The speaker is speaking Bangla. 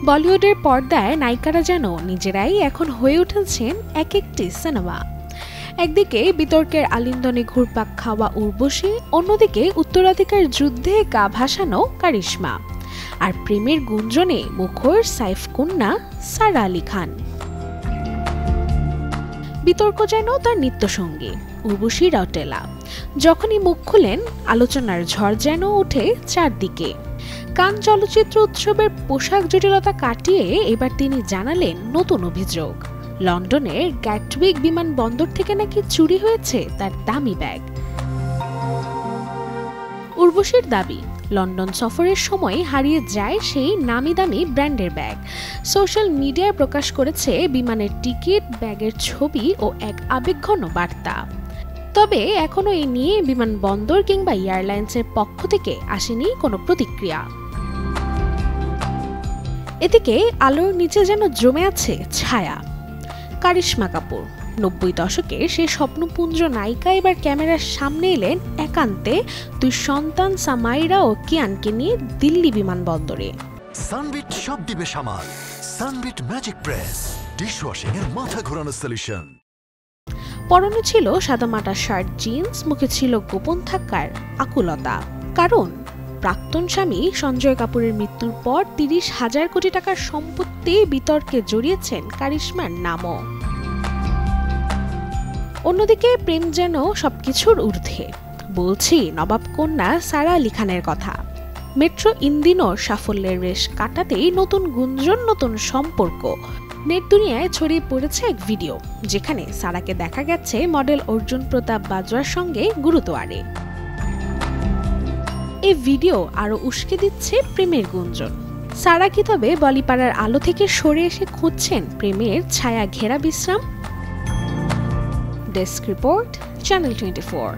বলিউডের পর্দায় নায়িকারা যেন নিজেরাই এখন হয়ে উঠেছেন এক একটি সিনেমা। একদিকে বিতর্কের আলিন্দনে ঘুরপাক খাওয়া উর্বশী, অন্যদিকে উত্তরাধিকার যুদ্ধে গা ভাসানো কারিশমা, আর প্রেমের গুঞ্জনে মুখর সাইফ কন্যা সারা আলী খান। বিতর্ক যেন তার নিত্যসঙ্গী, উর্বশী রটেলা যখনই মুখ খুলেন আলোচনার ঝড় যেন ওঠে চারদিকে। কান চলচ্চিত্র উৎসবের পোশাক জটিলতা কাটিয়ে এবার তিনি জানালেন নতুন অভিযোগ। লন্ডনের গ্যাটউইক বিমানবন্দর থেকে নাকি চুরি হয়েছে তার দামি ব্যাগ। উর্বশীর দাবি, লন্ডন সফরের সময় হারিয়ে যায় সেই নামি দামি ব্র্যান্ডের ব্যাগ। সোশ্যাল মিডিয়ায় প্রকাশ করেছে বিমানের টিকিট, ব্যাগের ছবি ও এক আবেগঘন বার্তা। তবে এখনো এই নিয়ে বিমানবন্দর কিংবা এয়ারলাইন্সের পক্ষ থেকে আসেনি কোনো প্রতিক্রিয়া। এদিকে আলোর নিচে যেন জমে আছে ছায়া। কারিশমা কাপুর 90 দশকের সে স্বপ্নপুঞ্জ নায়িকা এবার ক্যামেরার সামনে এলেন একান্তে দুই সন্তান সামাইরা ও কিয়ানকে নিয়ে দিল্লি বিমানবন্দরে। সানবিট সব দিবে সামাল। সানবিট ম্যাজিক প্রেস ডিশওয়াশিং এর মাথা ঘোরানো সলিউশন। পরনে ছিল সাদামাটা শার্ট, জিন্স, মুখে ছিল গোপন থাকার আকুলতা। কারণ প্রাক্তন স্বামী সঞ্জয় কাপুরের মৃত্যুর পর 30,000 কোটি টাকার সম্পত্তি বিতর্কে জড়িয়েছেন কারিশমার নামও। অন্যদিকে প্রেম যেন সবকিছুর ঊর্ধ্বে। বলছি নবাব কন্যা সারা আলী খানের কথা। মেট্রো ইন্দিনোর সাফল্যের রেশ কাটাতেই নতুন গুঞ্জন, নতুন সম্পর্ক। নেট দুনিয়ায় ছড়িয়ে পড়েছে এক ভিডিও, যেখানে সারাকে দেখা গেছে মডেল অর্জুন প্রতাপ বাজওয়ার সঙ্গে গুরুদুয়ারে। এই ভিডিও আরো উস্কে দিচ্ছে প্রেমের গুঞ্জন। সারা কি তবে বলিপাড়ার আলো থেকে সরে এসে খুঁজছেন প্রেমের ছায়া ঘেরা বিশ্রাম? Desk report, channel 24।